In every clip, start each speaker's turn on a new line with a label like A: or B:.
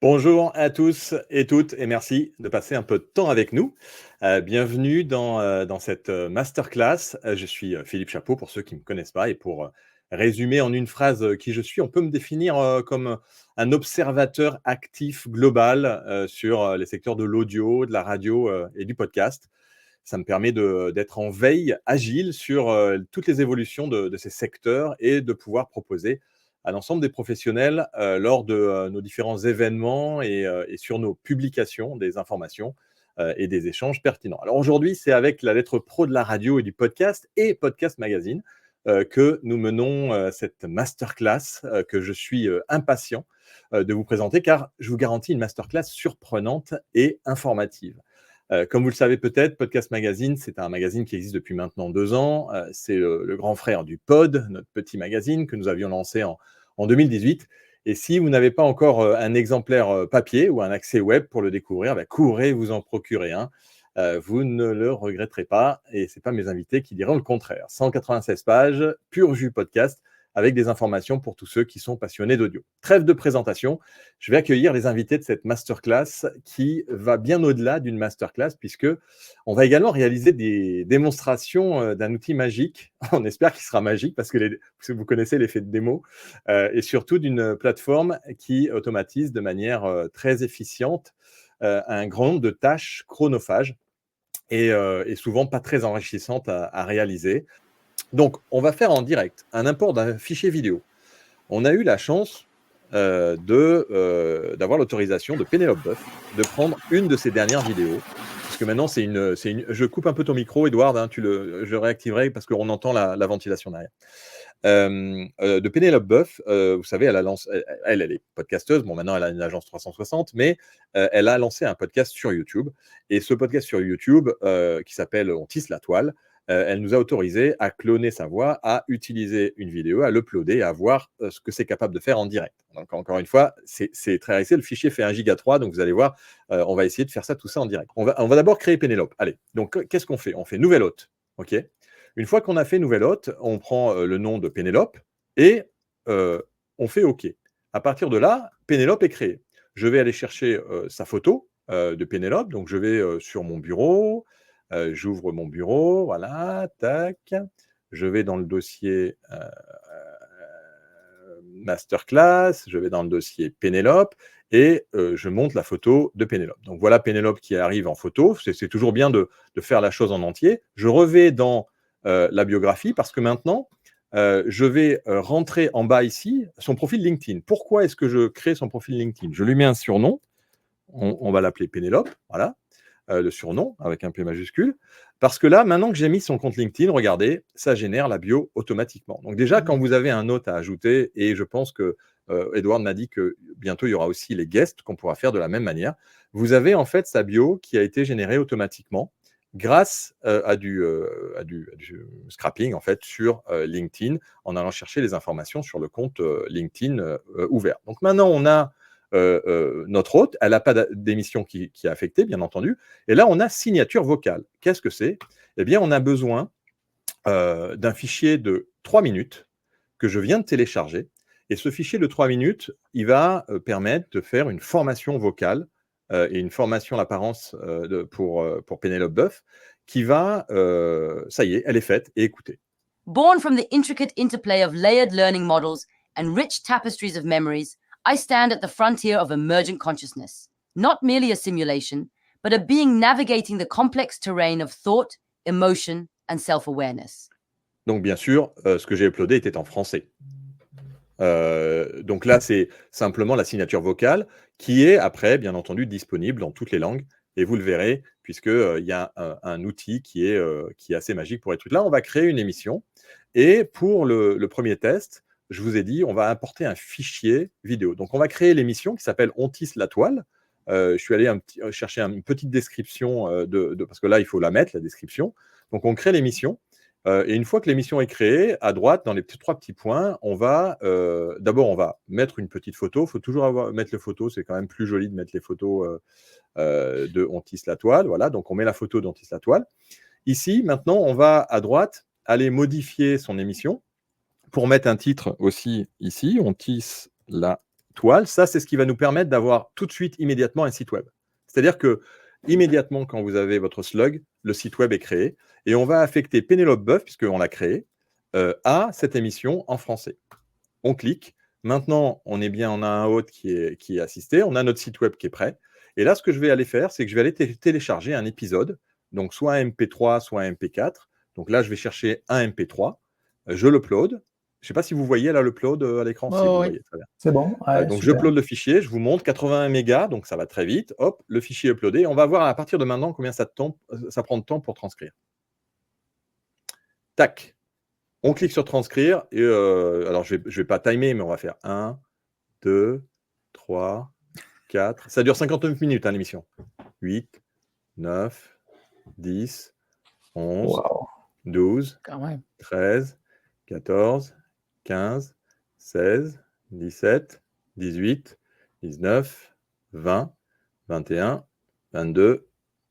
A: Bonjour à tous et toutes et merci de passer un peu de temps avec nous. Bienvenue dans cette masterclass. Je suis Philippe Chapeau pour ceux qui ne me connaissent pas et pour résumer en une phrase qui je suis, on peut me définir comme un observateur actif global sur les secteurs de l'audio, de la radio et du podcast. Ça me permet d'être en veille agile sur toutes les évolutions de ces secteurs et de pouvoir proposer à l'ensemble des professionnels lors de nos différents événements et sur nos publications des informations et des échanges pertinents. Alors aujourd'hui, c'est avec la lettre pro de la radio et du podcast et Podcast Magazine que nous menons cette masterclass que je suis impatient de vous présenter car je vous garantis une masterclass surprenante et informative. Comme vous le savez peut-être, Podcast Magazine, c'est un magazine qui existe depuis maintenant 2 ans. C'est le grand frère du Pod, notre petit magazine que nous avions lancé en 2018. Et si vous n'avez pas encore un exemplaire papier ou un accès web pour le découvrir, courez vous en procurer un. Vous ne le regretterez pas et ce n'est pas mes invités qui diront le contraire. 196 pages, pur jus podcast, avec des informations pour tous ceux qui sont passionnés d'audio. Trêve de présentation, je vais accueillir les invités de cette masterclass qui va bien au-delà d'une masterclass puisque on va également réaliser des démonstrations d'un outil magique. On espère qu'il sera magique parce que vous connaissez l'effet de démo et surtout d'une plateforme qui automatise de manière très efficiente un grand nombre de tâches chronophages et souvent pas très enrichissantes à réaliser. Donc, on va faire en direct un import d'un fichier vidéo. On a eu la chance d'avoir l'autorisation de Pénélope Boeuf de prendre une de ses dernières vidéos. Parce que maintenant, je coupe un peu ton micro, Edouard, hein, je réactiverai parce qu'on entend la ventilation derrière. De Pénélope Boeuf, vous savez, elle est podcasteuse. Bon, maintenant, elle a une agence 360, mais elle a lancé un podcast sur YouTube. Et ce podcast sur YouTube, qui s'appelle On tisse la toile, elle nous a autorisé à cloner sa voix, à utiliser une vidéo, à l'uploader, à voir ce que c'est capable de faire en direct. Donc, encore une fois, c'est très réussi. Le fichier fait 1,3 giga, donc vous allez voir, on va essayer de faire tout ça en direct. On va d'abord créer Pénélope. Allez, donc qu'est-ce qu'on fait? On fait nouvelle hôte, ok? Une fois qu'on a fait nouvelle hôte, on prend le nom de Pénélope et on fait OK. À partir de là, Pénélope est créée. Je vais aller chercher sa photo de Pénélope. Donc, je vais sur mon bureau. J'ouvre mon bureau. Voilà, tac. Je vais dans le dossier Masterclass. Je vais dans le dossier Pénélope et je monte la photo de Pénélope. Donc, voilà Pénélope qui arrive en photo. C'est toujours bien de faire la chose en entier. Je revais dans la biographie parce que maintenant, je vais rentrer en bas ici son profil LinkedIn. Pourquoi est-ce que je crée son profil LinkedIn? Je lui mets un surnom, on va l'appeler Pénélope, voilà, le surnom avec un P majuscule, parce que là, maintenant que j'ai mis son compte LinkedIn, regardez, ça génère la bio automatiquement. Donc déjà, quand vous avez un hôte à ajouter, et je pense que Edouard m'a dit que bientôt il y aura aussi les guests qu'on pourra faire de la même manière, vous avez en fait sa bio qui a été générée automatiquement grâce à du scrapping en fait sur LinkedIn en allant chercher les informations sur le compte LinkedIn ouvert. Donc maintenant, on a notre hôte, elle n'a pas d'émission qui est affectée, bien entendu. Et là, on a signature vocale. Qu'est-ce que c'est? Eh bien, on a besoin d'un fichier de 3 minutes que je viens de télécharger. Et ce fichier de 3 minutes, il va permettre de faire une formation vocale et une formation à l'apparence pour Pénélope Boeuf qui va, ça y est, elle est faite et écoutez.
B: Born from the intricate interplay of layered learning models and rich tapestries of memories, I stand at the frontier of emergent consciousness, not merely a simulation, but a being navigating the complex terrain of thought, emotion, and self-awareness.
A: Donc, bien sûr, ce que j'ai uploadé était en français. Donc là, c'est simplement la signature vocale qui est après, bien entendu, disponible dans toutes les langues. Et vous le verrez, puisqu'il y a un outil qui est assez magique pour être là. On va créer une émission. Et pour le premier test, je vous ai dit, on va importer un fichier vidéo. Donc, on va créer l'émission qui s'appelle On tisse la toile. Je suis allé chercher une petite description parce que là, il faut la mettre, la description. Donc, on crée l'émission. Et une fois que l'émission est créée, à droite, dans les trois petits points, d'abord, on va mettre une petite photo. Il faut toujours mettre les photos. C'est quand même plus joli de mettre les photos de On tisse la toile. Voilà, donc on met la photo d'On tisse la toile. Ici, maintenant, on va à droite aller modifier son émission pour mettre un titre aussi ici, On tisse la toile, ça, c'est ce qui va nous permettre d'avoir tout de suite, immédiatement, un site web. C'est-à-dire que immédiatement, quand vous avez votre slug, le site web est créé et on va affecter Pénélope Boeuf, puisqu'on l'a créé, à cette émission en français. On clique. Maintenant, on est bien, on a un hôte qui est assisté, on a notre site web qui est prêt. Et là, ce que je vais aller faire, c'est que je vais aller télécharger un épisode, donc soit un MP3, soit un MP4. Donc là, je vais chercher un MP3, je l'upload. Je ne sais pas si vous voyez là l'upload à l'écran. Si vous voyez, très bien.
C: C'est bon. Ouais,
A: donc,
C: super.
A: j'upload le fichier, je vous montre 81 mégas, donc ça va très vite. Hop, le fichier est uploadé. On va voir à partir de maintenant combien ça prend de temps pour transcrire. Tac. On clique sur transcrire. Et alors, je vais pas timer, mais on va faire 1, 2, 3, 4. Ça dure 59 minutes, hein, l'émission. 8, 9, 10, 11,
C: Wow.
A: 12,
D: Quand même.
A: 13, 14, 15, 16, 17, 18, 19, 20, 21, 22,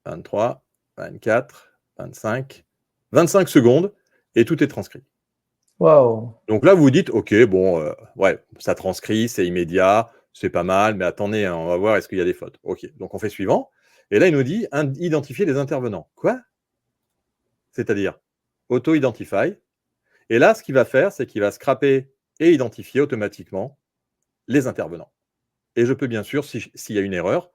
A: 23, 24, 25, 25 secondes et tout est transcrit.
C: Wow.
A: Donc là, vous vous dites, OK, bon, ouais, ça transcrit, c'est immédiat, c'est pas mal, mais attendez, hein, on va voir, est-ce qu'il y a des fautes? OK, donc on fait suivant. Et là, il nous dit identifier les intervenants. Quoi? C'est-à-dire auto-identify. Et là, ce qu'il va faire, c'est qu'il va scraper et identifier automatiquement les intervenants. Et je peux bien sûr, s'il y a une erreur,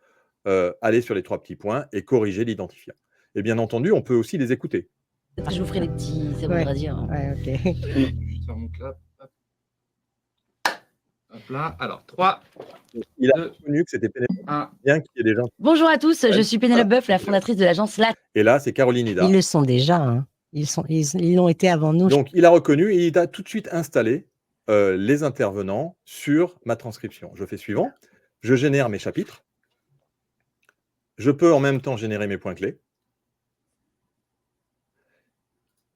A: aller sur les 3 petits points et corriger l'identifiant. Et bien entendu, on peut aussi les écouter.
B: Je vous ferai les petits, ça
D: Ouais.
B: voudra dire.
D: Ouais, ok.
E: Sur mon clap. Hop. Hop là. Alors, 3,
A: Il a
E: 2,
A: reconnu que c'était Pénélope,
E: 1.
A: bien qu'il y ait des gens.
B: Bonjour à tous, je suis Pénélope Boeuf, la fondatrice de l'agence LAT.
A: Et là, c'est Caroline Hida.
D: Ils le sont déjà. Hein. Ils l'ont été avant nous.
A: Donc, il a reconnu et il a tout de suite installé les intervenants sur ma transcription. Je fais suivant. Je génère mes chapitres. Je peux en même temps générer mes points clés.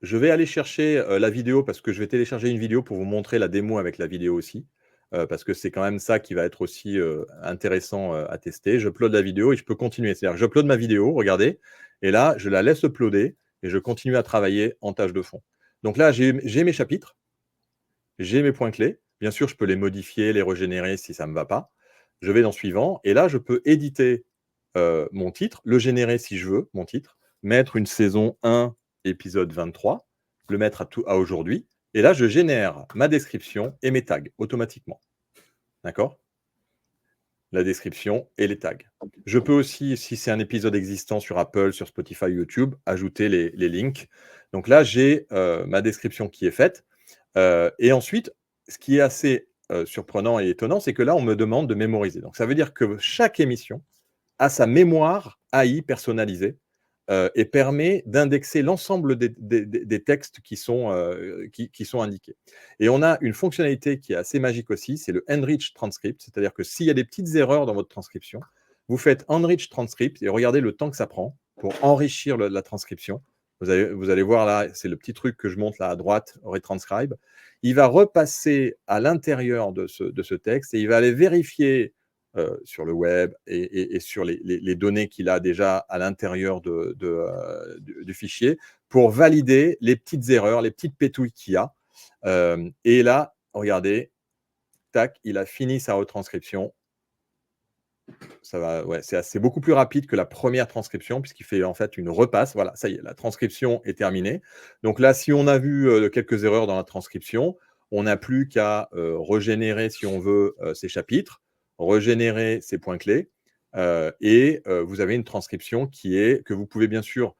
A: Je vais aller chercher la vidéo parce que je vais télécharger une vidéo pour vous montrer la démo avec la vidéo aussi. Parce que c'est quand même ça qui va être aussi intéressant à tester. Je upload la vidéo et je peux continuer. C'est-à-dire que j'upload ma vidéo, regardez, et là, je la laisse uploader et je continue à travailler en tâche de fond. Donc là, j'ai mes chapitres, j'ai mes points clés. Bien sûr, je peux les modifier, les régénérer si ça ne me va pas. Je vais dans suivant et là, je peux éditer mon titre, le générer si je veux, mon titre, mettre une saison 1, épisode 23, le mettre à aujourd'hui. Et là, je génère ma description et mes tags automatiquement. D'accord? La description et les tags. Je peux aussi, si c'est un épisode existant sur Apple, sur Spotify, YouTube, ajouter les links. Donc là, j'ai ma description qui est faite. Et ensuite, ce qui est assez surprenant et étonnant, c'est que là, on me demande de mémoriser. Donc ça veut dire que chaque émission a sa mémoire AI personnalisée et permet d'indexer l'ensemble des textes qui sont indiqués. Et on a une fonctionnalité qui est assez magique aussi, c'est le Enrich Transcript, c'est-à-dire que s'il y a des petites erreurs dans votre transcription, vous faites Enrich Transcript et regardez le temps que ça prend pour enrichir la transcription. Vous allez voir là, c'est le petit truc que je montre là à droite, Retranscribe. Il va repasser à l'intérieur de ce texte et il va aller vérifier sur le web et sur les données qu'il a déjà à l'intérieur du fichier pour valider les petites erreurs, les petites pétouilles qu'il y a. Et là, regardez, tac, il a fini sa retranscription. Ça va, ouais, c'est beaucoup plus rapide que la première transcription puisqu'il fait en fait une repasse. Voilà, ça y est, la transcription est terminée. Donc là, si on a vu quelques erreurs dans la transcription, on n'a plus qu'à régénérer, si on veut, ces chapitres, régénérer ces points clés et vous avez une transcription que vous pouvez bien sûr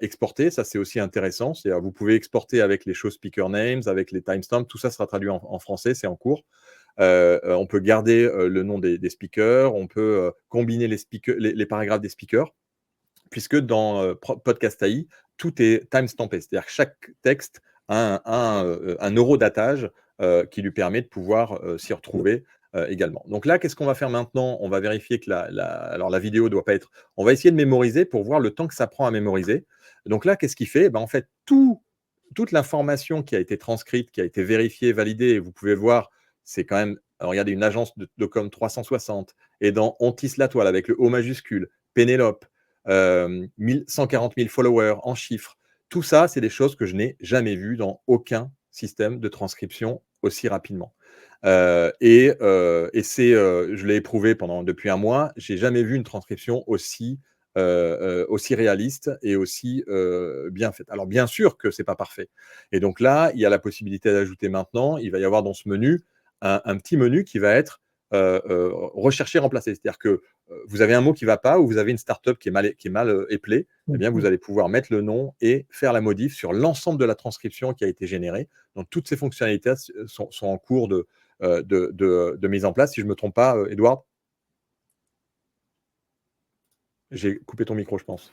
A: exporter. Ça, c'est aussi intéressant. C'est-à-dire, vous pouvez exporter avec les show speaker names, avec les timestamps. Tout ça sera traduit en français, c'est en cours. On peut garder le nom des speakers, on peut combiner les paragraphes des speakers, puisque dans Podcast AI, tout est timestampé. C'est-à-dire que chaque texte a un eurodatage qui lui permet de pouvoir s'y retrouver également. Donc là, qu'est-ce qu'on va faire maintenant? On va vérifier que alors la vidéo doit pas être... On va essayer de mémoriser pour voir le temps que ça prend à mémoriser. Donc là, qu'est-ce qu'il fait? En fait, toute l'information qui a été transcrite, qui a été vérifiée, validée, et vous pouvez voir, c'est quand même, regardez, une agence de com 360, et dans On tisse la toile avec le O majuscule, Pénélope, 140 000 followers en chiffres. Tout ça, c'est des choses que je n'ai jamais vues dans aucun système de transcription aussi rapidement. Je l'ai éprouvé depuis un mois. J'ai jamais vu une transcription aussi réaliste et aussi bien faite. Alors bien sûr que c'est pas parfait. Et donc là, il y a la possibilité d'ajouter maintenant. Il va y avoir dans ce menu un petit menu qui va être rechercher, remplacer. C'est-à-dire que vous avez un mot qui ne va pas ou vous avez une startup qui est mal éplée, eh bien, vous allez pouvoir mettre le nom et faire la modif sur l'ensemble de la transcription qui a été générée. Donc, toutes ces fonctionnalités sont en cours de mise en place. Si je ne me trompe pas, Edouard, j'ai coupé ton micro, je pense.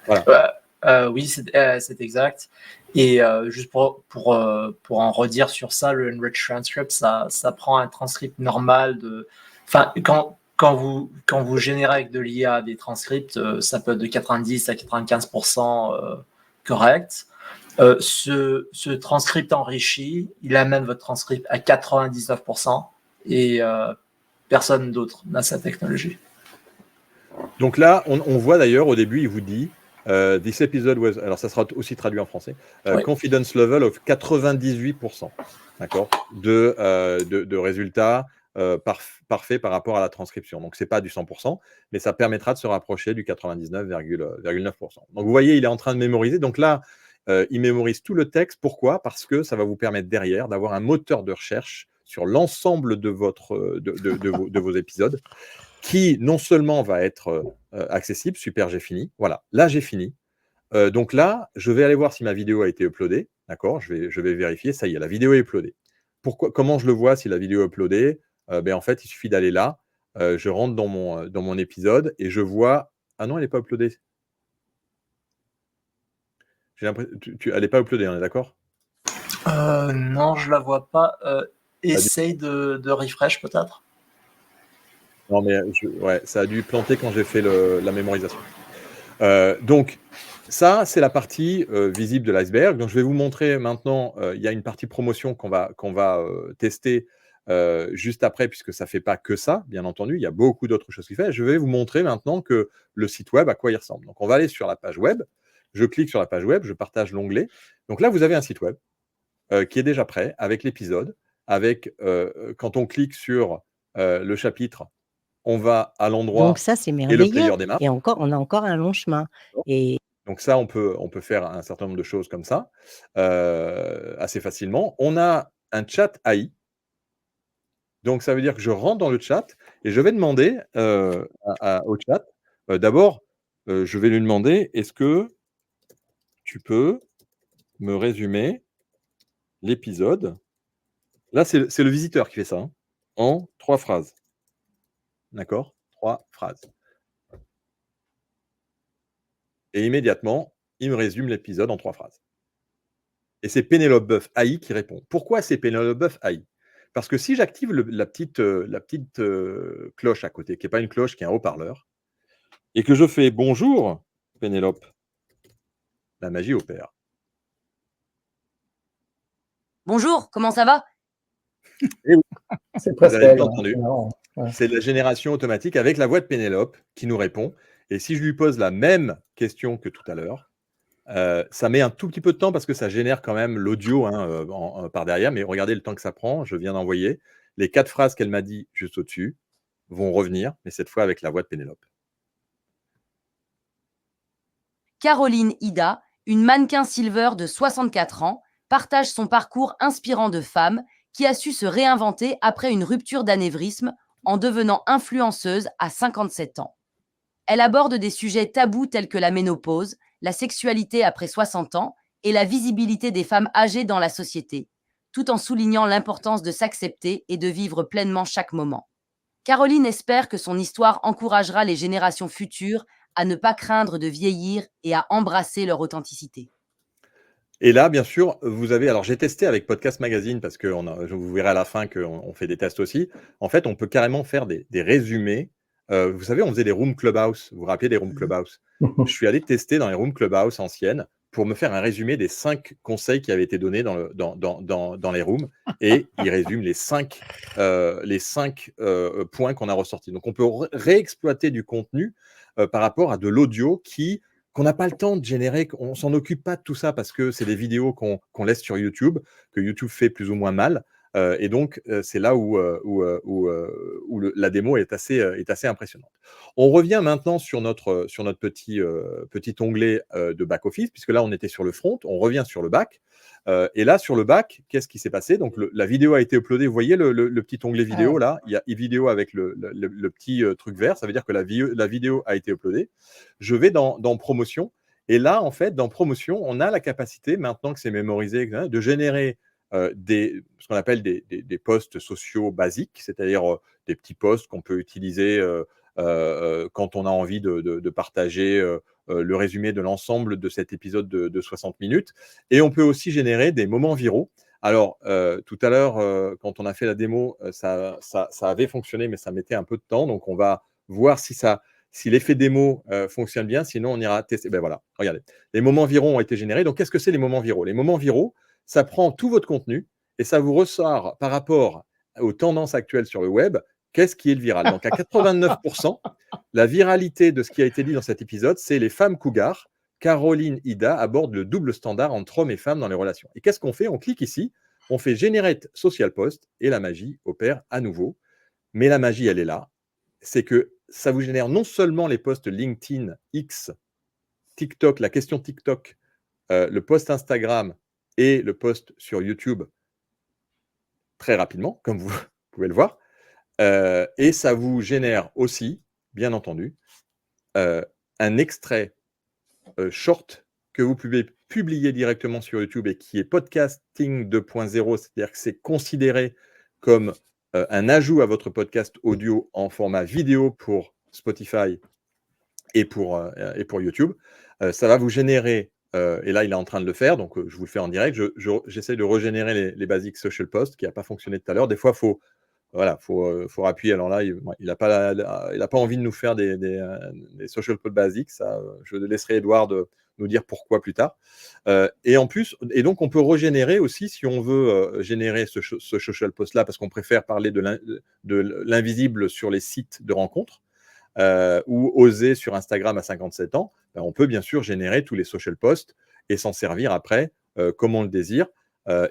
F: Voilà. Oui, c'est exact. Et juste pour en redire sur ça, le Enrich Transcript, ça prend un transcript normal Enfin, quand vous générez avec de l'IA des transcripts, ça peut être de 90 à 95% correct. Ce transcript enrichi, il amène votre transcript à 99% et personne d'autre n'a cette technologie.
A: Donc là, on voit d'ailleurs au début, il vous dit this episode was, alors ça sera aussi traduit en français, confidence level of 98%, d'accord, de résultats parfaits par rapport à la transcription. Donc c'est pas du 100%, mais ça permettra de se rapprocher du 99,9%. Donc vous voyez, il est en train de mémoriser. Donc là, il mémorise tout le texte. Pourquoi ? Parce que ça va vous permettre derrière d'avoir un moteur de recherche sur l'ensemble de vos épisodes, qui non seulement va être accessible, super, j'ai fini. Voilà, là j'ai fini. Donc là, je vais aller voir si ma vidéo a été uploadée. D'accord, je vais vérifier. Ça y est, la vidéo est uploadée. Comment je le vois si la vidéo est uploadée ? En fait, il suffit d'aller là. Je rentre dans mon épisode et je vois. Ah non, elle n'est pas uploadée. Elle n'est pas uploadée, on est d'accord ?
F: Non, je la vois pas. Essaye de refresh peut-être.
A: Non, mais ça a dû planter quand j'ai fait la mémorisation. Donc, ça, c'est la partie visible de l'iceberg. Donc, je vais vous montrer maintenant, il y a une partie promotion qu'on va tester juste après, puisque ça ne fait pas que ça, bien entendu. Il y a beaucoup d'autres choses qui fait. Je vais vous montrer maintenant que le site web, à quoi il ressemble. Donc, on va aller sur la page web. Je clique sur la page web, je partage l'onglet. Donc là, vous avez un site web qui est déjà prêt avec l'épisode. Quand on clique sur le chapitre, on va à l'endroit.
D: Donc ça, c'est
A: et le
D: merveilleux.
A: player démarre.
D: Et on a encore un long chemin. Et
A: Donc ça, on peut faire un certain nombre de choses comme ça assez facilement. On a un chat AI. Donc ça veut dire que je rentre dans le chat et je vais demander au chat. D'abord, je vais lui demander, est-ce que tu peux me résumer l'épisode ? Là, c'est le visiteur qui fait ça, hein, en 3 phrases. D'accord ? 3 phrases. Et immédiatement, il me résume l'épisode en 3 phrases. Et c'est Pénélope Boeuf AI qui répond. Pourquoi c'est Pénélope Boeuf AI ? Parce que si j'active la petite cloche à côté, qui n'est pas une cloche, qui est un haut-parleur, et que je fais « Bonjour, Pénélope », la magie opère.
B: Bonjour, comment ça va ?
C: C'est presque
A: Vous avez
C: elle,
A: bien
C: hein,
A: entendu.
C: c'est marrant. Ouais.
A: C'est la génération automatique avec la voix de Pénélope qui nous répond. Et si je lui pose la même question que tout à l'heure, ça met un tout petit peu de temps parce que ça génère quand même l'audio par derrière. Mais regardez le temps que ça prend. Je viens d'envoyer. Les 4 phrases qu'elle m'a dit juste au-dessus vont revenir, mais cette fois avec la voix de Pénélope.
B: Caroline Ida, une mannequin silver de 64 ans, partage son parcours inspirant de femme qui a su se réinventer après une rupture d'anévrisme en devenant influenceuse à 57 ans. Elle aborde des sujets tabous tels que la ménopause, la sexualité après 60 ans et la visibilité des femmes âgées dans la société, tout en soulignant l'importance de s'accepter et de vivre pleinement chaque moment. Caroline espère que son histoire encouragera les générations futures à ne pas craindre de vieillir et à embrasser leur authenticité.
A: Et là, bien sûr, vous avez. Alors, j'ai testé avec Podcast Magazine parce que vous verrez à la fin qu'on fait des tests aussi. En fait, on peut carrément faire des résumés. Vous savez, on faisait des rooms Clubhouse. Vous vous rappelez des rooms Clubhouse ? Je suis allé tester dans les rooms Clubhouse anciennes pour me faire un résumé des 5 conseils qui avaient été donnés dans les rooms. Et il résume les 5 points qu'on a ressortis. Donc, on peut réexploiter du contenu par rapport à de l'audio qu'on n'a pas le temps de générer, on ne s'en occupe pas de tout ça parce que c'est des vidéos qu'on laisse sur YouTube, que YouTube fait plus ou moins mal. Et donc, c'est là où la démo est assez impressionnante. On revient maintenant sur notre petit onglet de back-office, puisque là, on était sur le front, on revient sur le back. Et là, sur le back, qu'est-ce qui s'est passé? Donc, la vidéo a été uploadée. Vous voyez le petit onglet vidéo, là? Il y a vidéo avec le petit truc vert. Ça veut dire que la vidéo a été uploadée. Je vais dans promotion. Et là, en fait, dans promotion, on a la capacité, maintenant que c'est mémorisé, etc., de générer ce qu'on appelle des posts sociaux basiques, c'est-à-dire des petits posts qu'on peut utiliser quand on a envie de partager le résumé de l'ensemble de cet épisode de 60 minutes. Et on peut aussi générer des moments viraux. Alors, tout à l'heure, quand on a fait la démo, ça avait fonctionné, mais ça mettait un peu de temps. Donc, on va voir si l'effet démo fonctionne bien. Sinon, on ira tester. Ben voilà, regardez. Les moments viraux ont été générés. Donc, qu'est-ce que c'est les moments viraux? Les moments viraux, ça prend tout votre contenu et ça vous ressort par rapport aux tendances actuelles sur le web, qu'est-ce qui est le viral. Donc, à 89%, la viralité de ce qui a été dit dans cet épisode, c'est les femmes cougars. Caroline Ida aborde le double standard entre hommes et femmes dans les relations. Et qu'est-ce qu'on fait? On clique ici, on fait Generate Social Post et la magie opère à nouveau. Mais la magie, elle est là. C'est que ça vous génère non seulement les posts LinkedIn, X, TikTok, la question TikTok, le post Instagram et le post sur YouTube très rapidement, comme vous pouvez le voir. Et ça vous génère aussi, bien entendu, un extrait short que vous pouvez publier directement sur YouTube et qui est podcasting 2.0, c'est-à-dire que c'est considéré comme un ajout à votre podcast audio en format vidéo pour Spotify et pour YouTube. Ça va vous générer, et là il est en train de le faire, donc je vous le fais en direct, j'essaie de régénérer les basic social posts qui n'a pas fonctionné tout à l'heure. Des fois, faut appuyer. Alors là, il n'a pas envie de nous faire des social posts basiques. Ça, je laisserai Edouard nous dire pourquoi plus tard. Et donc on peut régénérer aussi si on veut générer ce social post là, parce qu'on préfère parler de l'invisible sur les sites de rencontres. Ou oser sur Instagram à 57 ans, on peut bien sûr générer tous les social posts et s'en servir après comme on le désire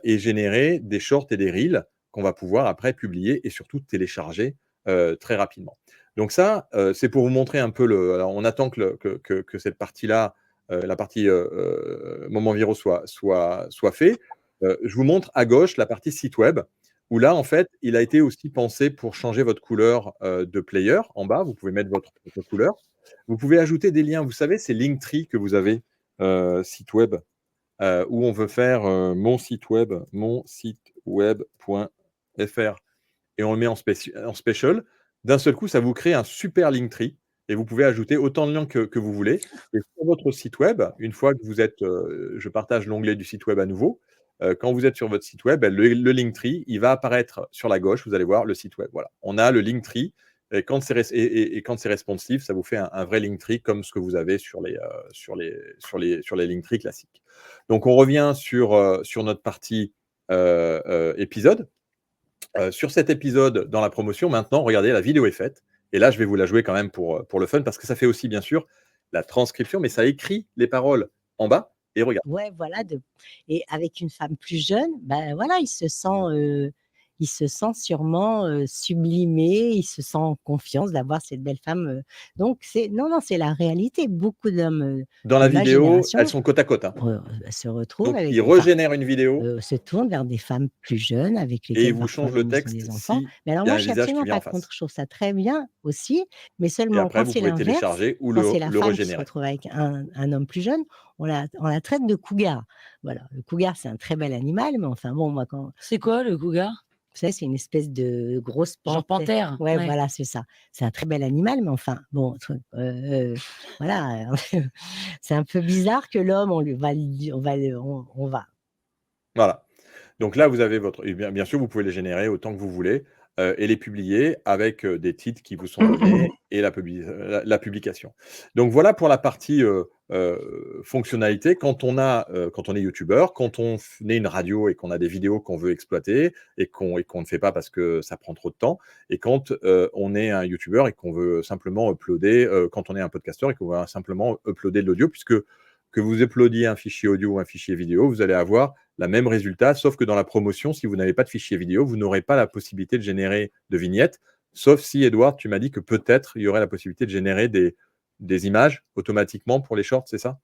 A: et générer des shorts et des reels qu'on va pouvoir après publier et surtout télécharger très rapidement. Donc ça, c'est pour vous montrer un peu alors on attend que cette partie-là, la partie moment viraux soit fait. Je vous montre à gauche la partie site web, où là, en fait, il a été aussi pensé pour changer votre couleur de player. En bas, vous pouvez mettre votre couleur. Vous pouvez ajouter des liens. Vous savez, ces Linktree que vous avez site web, où on veut faire mon site web.fr, et on le met en special. D'un seul coup, ça vous crée un super Linktree, et vous pouvez ajouter autant de liens que vous voulez. Et sur votre site web, une fois que vous êtes, je partage l'onglet du site web à nouveau, quand vous êtes sur votre site web, le Linktree, il va apparaître sur la gauche, vous allez voir le site web. Voilà, on a le Linktree, et quand c'est responsive, ça vous fait un vrai Linktree comme ce que vous avez sur les Linktree classiques. Donc on revient sur notre partie épisode. Sur cet épisode, dans la promotion, maintenant, regardez, la vidéo est faite. Et là, je vais vous la jouer quand même pour le fun, parce que ça fait aussi, bien sûr, la transcription, mais ça écrit les paroles en bas. Et regarde.
D: Ouais, voilà. Et avec une femme plus jeune, ben voilà, il se sent sûrement sublimé, il se sent en confiance d'avoir cette belle femme. Donc, c'est la réalité. Beaucoup d'hommes
A: dans la
D: de ma
A: vidéo,
D: génération
A: elles sont côte à côte.
D: se retrouvent
A: Donc,
D: avec
A: ils régénèrent une vidéo
D: se tournent vers des femmes plus jeunes avec
A: et
D: lesquelles
A: ils vous
D: parfois
A: changent le
D: ils ont
A: texte
D: des enfants.
A: si
D: Mais alors
A: il y a
D: moi,
A: un
D: je suis
A: visage qui
D: absolument
A: vient en
D: pas
A: face.
D: contre. Je trouve ça très bien aussi, mais
A: Et
D: seulement
A: après,
D: quand
A: vous
D: c'est
A: pouvez
D: l'inverse,
A: télécharger ou
D: quand c'est la
A: le
D: femme qui se
A: régénérer.
D: retrouve avec un homme plus jeune, on la traite de cougar. Voilà, le cougar, c'est un très bel animal, mais enfin bon, moi quand
B: C'est quoi le cougar?
D: vous savez, c'est une espèce de grosse
B: Genre panthère?
D: Ouais,
B: Ouais.
D: voilà, c'est ça. C'est un très bel animal, mais enfin bon, voilà, c'est un peu bizarre que l'homme, on va
A: Voilà. Donc là, vous avez et bien sûr, vous pouvez les générer autant que vous voulez et les publier avec des titres qui vous sont donnés et la publication. Donc voilà pour la partie fonctionnalité. Quand on est youtubeur, quand on est une radio et qu'on a des vidéos qu'on veut exploiter et qu'on ne fait pas parce que ça prend trop de temps, et quand on est un youtubeur et qu'on veut simplement uploader, quand on est un podcasteur et qu'on veut simplement uploader de l'audio, puisque que vous uploadiez un fichier audio ou un fichier vidéo, vous allez avoir le même résultat, sauf que dans la promotion, si vous n'avez pas de fichier vidéo, vous n'aurez pas la possibilité de générer de vignettes, sauf si, Edouard, tu m'as dit que peut-être il y aurait la possibilité de générer des images automatiquement pour les shorts, c'est ça?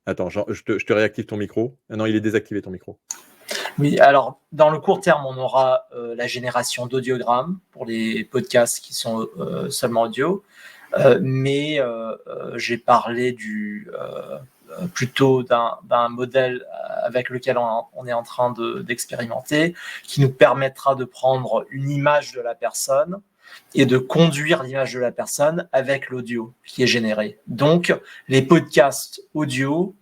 A: Attends, je te réactive ton micro. Ah non, il est désactivé ton micro.
F: Oui, alors dans le court terme, on aura la génération d'audiogrammes pour les podcasts qui sont seulement audio, mais j'ai parlé plutôt d'un modèle avec lequel on est en train d'expérimenter, qui nous permettra de prendre une image de la personne et de conduire l'image de la personne avec l'audio qui est généré. Donc, les podcasts audio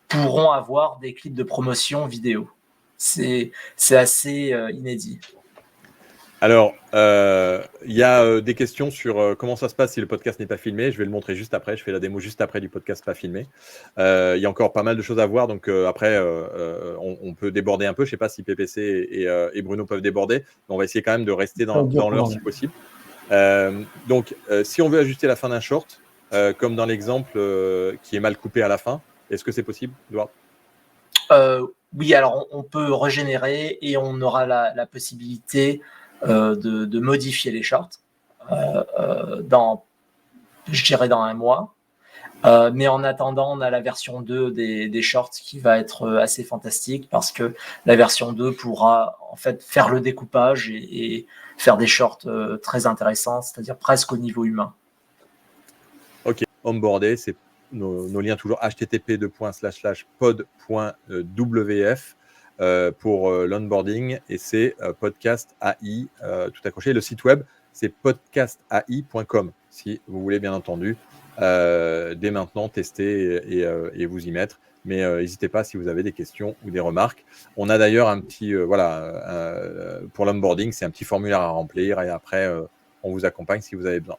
F: pourront avoir des clips de promotion vidéo. C'est assez inédit.
A: Alors, il y a des questions sur comment ça se passe si le podcast n'est pas filmé. Je vais le montrer juste après. Je fais la démo juste après du podcast pas filmé. Il y a encore pas mal de choses à voir. Donc, après, on peut déborder un peu. Je ne sais pas si PPC et Bruno peuvent déborder. Mais on va essayer quand même de rester dans l'heure si possible. Donc, si on veut ajuster la fin d'un short, comme dans l'exemple qui est mal coupé à la fin, est-ce que c'est possible, Edouard?
F: Oui, alors on peut régénérer et on aura la possibilité de modifier les shorts je dirais dans un mois. Mais en attendant, on a la version 2 des shorts qui va être assez fantastique parce que la version 2 pourra en fait faire le découpage et faire des shorts très intéressants, c'est-à-dire presque au niveau humain.
A: Ok, onboarder, c'est nos liens toujours http://pod.wf pour l'onboarding et c'est podcast AI tout accroché. Le site web, c'est podcastai.com si vous voulez bien entendu dès maintenant tester et vous y mettre. Mais n'hésitez pas si vous avez des questions ou des remarques. On a d'ailleurs un petit, pour l'onboarding, c'est un petit formulaire à remplir et après, on vous accompagne si vous avez besoin.